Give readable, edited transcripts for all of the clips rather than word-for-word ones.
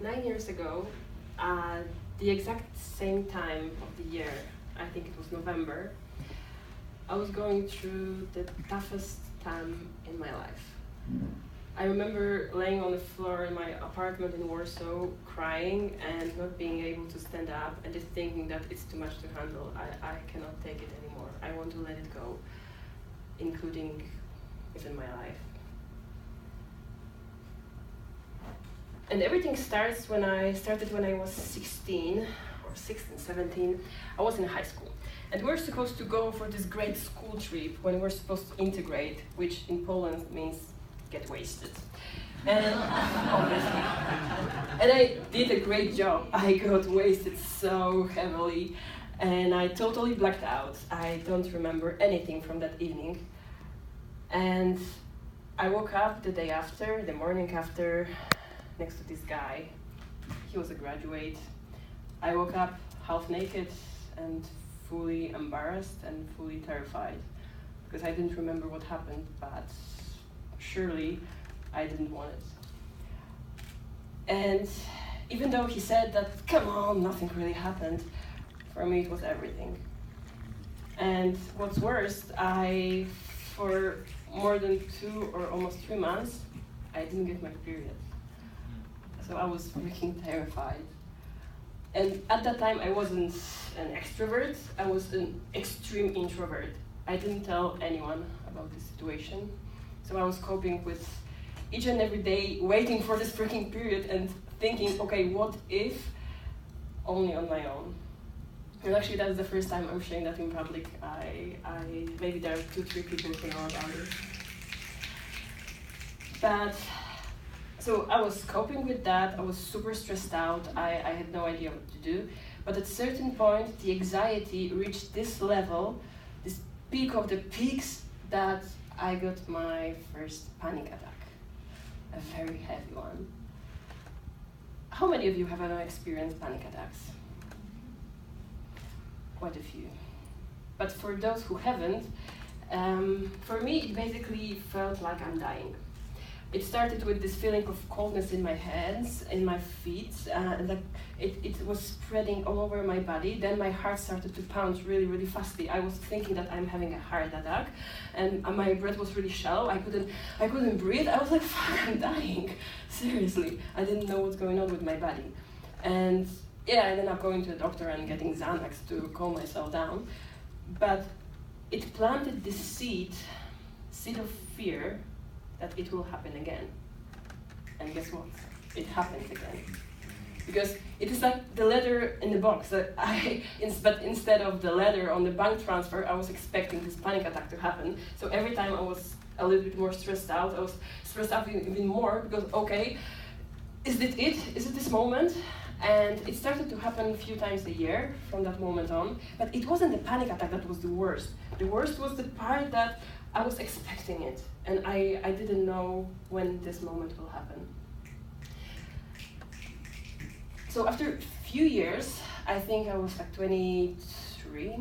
9 years ago, the exact same time of the year, I think it was November, I was going through the toughest time in my life. I remember laying on the floor in my apartment in Warsaw, crying and not being able to stand up and just thinking that it's too much to handle. I cannot take it anymore. I want to let it go, including within my life. And everything starts when I was 16 or 16, 17. I was in high school. And we're supposed to go for this great school trip when we're supposed to integrate, which in Poland means get wasted. And obviously. And I did a great job. I got wasted so heavily and I totally blacked out. I don't remember anything from that evening. And I woke up the morning after, next to this guy. He was a graduate. I woke up half naked and fully embarrassed and fully terrified because I didn't remember what happened, but surely I didn't want it. And even though he said that, come on, nothing really happened, for me it was everything. And what's worse, for more than 2 or almost 3 months, I didn't get my period. So I was freaking terrified. And at that time, I wasn't an extrovert, I was an extreme introvert. I didn't tell anyone about the situation. So I was coping with each and every day, waiting for this freaking period and thinking, okay, what if only on my own? And actually that's the first time I'm sharing that in public. Maybe there are 2-3 people who know about it. But, so I was coping with that, I was super stressed out, I had no idea what to do. But at a certain point, the anxiety reached this level, this peak of the peaks, that I got my first panic attack, a very heavy one. How many of you have ever experienced panic attacks? Quite a few. But for those who haven't, for me it basically felt like I'm dying. It started with this feeling of coldness in my hands, in my feet, and it was spreading all over my body. Then my heart started to pound really, really fastly. I was thinking that I'm having a heart attack, and my breath was really shallow. I couldn't breathe. I was like, fuck, I'm dying. Seriously, I didn't know what's going on with my body. And yeah, I ended up going to the doctor and getting Xanax to calm myself down. But it planted this seed of fear that it will happen again. And guess what? It happened again. Because it is like the letter in the box. But instead of the letter on the bank transfer, I was expecting this panic attack to happen. So every time I was a little bit more stressed out, I was stressed out even more because, okay, is it? Is it this moment? And it started to happen a few times a year from that moment on. But it wasn't the panic attack that was the worst. The worst was the part that I was expecting it, and I didn't know when this moment will happen. So after a few years, I think I was like 23,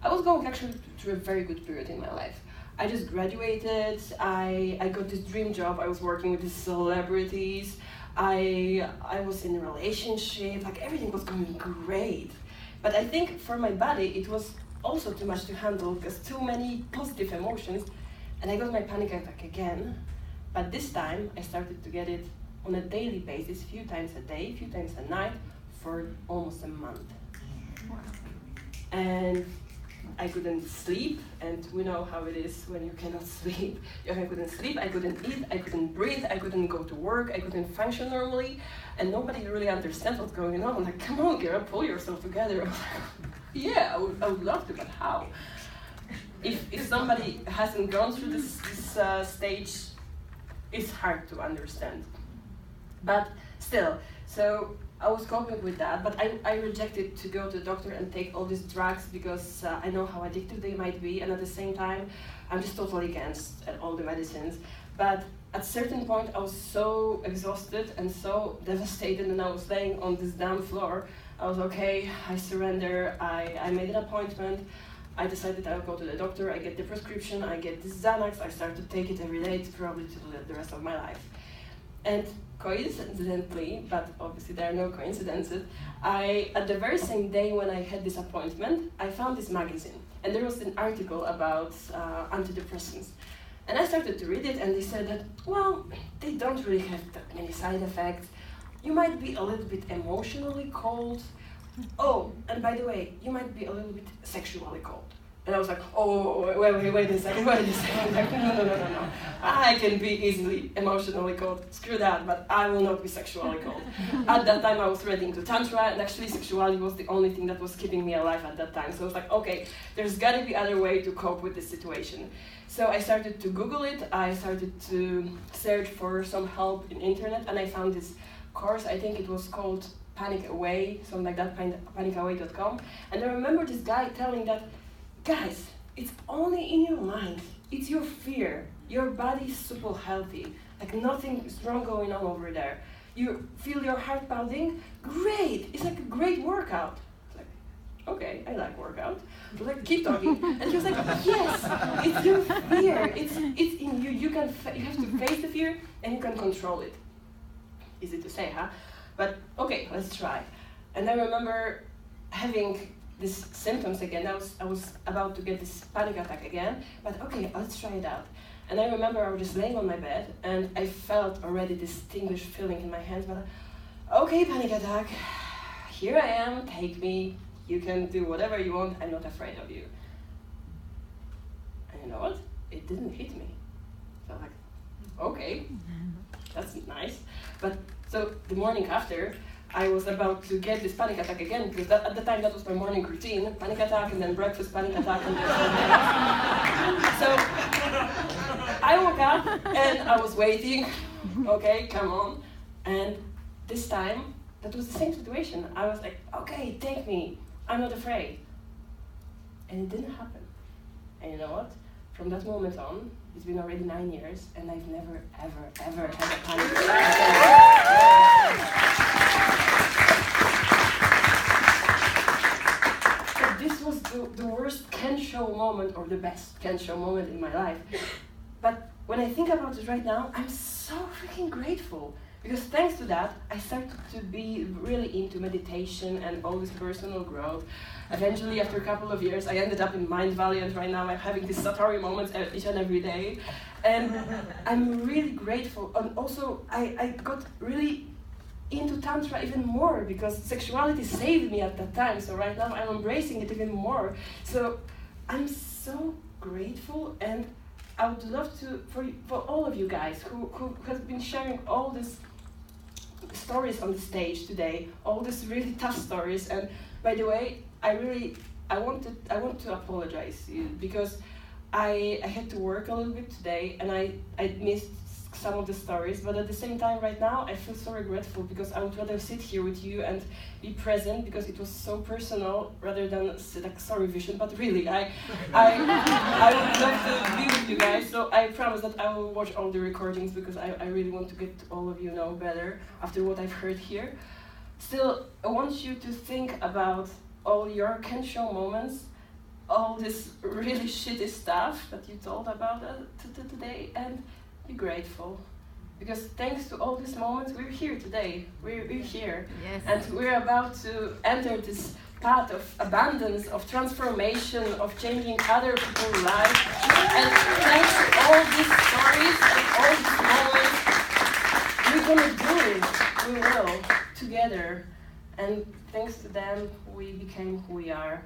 I was going actually through a very good period in my life. I just graduated, I got this dream job, I was working with these celebrities, I was in a relationship, like everything was going great. But I think for my body, it was also too much to handle because too many positive emotions, and I got my panic attack again. But this time I started to get it on a daily basis, few times a day, few times a night, for almost a month. Wow. And I couldn't sleep, and we know how it is when you cannot sleep. I couldn't sleep, I couldn't eat, I couldn't breathe, I couldn't go to work, I couldn't function normally, and nobody really understands what's going on. I'm like, come on, girl, pull yourself together. Yeah, I would love to, but how? If somebody hasn't gone through this stage, it's hard to understand. But still, so I was coping with that, but I rejected to go to the doctor and take all these drugs because I know how addictive they might be, and at the same time, I'm just totally against all the medicines. But at a certain point, I was so exhausted and so devastated, and I was laying on this damn floor. I was okay, I surrender, I made an appointment, I decided I'll go to the doctor, I get the prescription, I get this Xanax, I start to take it every day, probably to the rest of my life. And coincidentally, but obviously there are no coincidences, at the very same day when I had this appointment, I found this magazine. And there was an article about antidepressants. And I started to read it, and they said that, well, they don't really have that many side effects. You might be a little bit emotionally cold. Oh, and by the way, you might be a little bit sexually cold. And I was like, oh, wait a second. Like, no. I can be easily emotionally cold. Screw that, but I will not be sexually cold. At that time, I was ready into Tantra, and actually sexuality was the only thing that was keeping me alive at that time. So I was like, okay, there's gotta be other way to cope with this situation. So I started to Google it. I started to search for some help in internet, and I found this course. I think it was called Panic Away, something like that, panicaway.com. And I remember this guy telling that, guys, it's only in your mind. It's your fear. Your body is super healthy. Like nothing is wrong going on over there. You feel your heart pounding? Great! It's like a great workout. It's like, okay, I like workout. But like, keep talking. And he was like, yes, it's your fear. It's in you. You have to face the fear and you can control it. Easy to say, huh? But okay, let's try. And I remember having these symptoms again. I was about to get this panic attack again, but okay, let's try it out. And I remember I was just laying on my bed, and I felt already this distinguished feeling in my hands, but okay, panic attack, here I am, take me, you can do whatever you want, I'm not afraid of you. And you know what? It didn't hit me. So I'm like, okay, that's nice. But so the morning after, I was about to get this panic attack again, because at the time that was my morning routine, panic attack and then breakfast, panic attack, and then so I woke up and I was waiting, okay, come on. And this time, that was the same situation. I was like, okay, take me, I'm not afraid. And it didn't happen. And you know what? From that moment on, it's been already 9 years, and I've never, ever had a panic attack. This was the worst can-show moment, or the best can-show moment in my life. But when I think about it right now, I'm so freaking grateful. Because thanks to that, I started to be really into meditation and all this personal growth. Eventually, after a couple of years, I ended up in Mindvalley, and right now I'm having these Satori moments each and every day. And I'm really grateful. And also, I got really into Tantra even more, because sexuality saved me at that time. So right now I'm embracing it even more. So I'm so grateful, and I would love to, for all of you guys who have been sharing all these stories on the stage today, all these really tough stories. And by the way, I want to apologize to you, because I had to work a little bit today, and I missed some of the stories, but at the same time right now I feel so regretful, because I would rather sit here with you and be present, because it was so personal rather than like sorry vision. But really, I would love to be with you guys, so I promise that I will watch all the recordings, because I really want to get all of you know better after what I've heard here. Still, I want you to think about all your can-show moments, all this really shitty stuff that you told about today, and be grateful, because thanks to all these moments we're here today. We're here, yes. And we're about to enter this path of abundance, of transformation, of changing other people's lives. And thanks to all these stories and all these moments, we're gonna do it. We will, together. And thanks to them, we became who we are,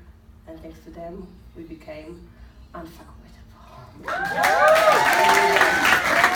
and thanks to them, we became unfuckable.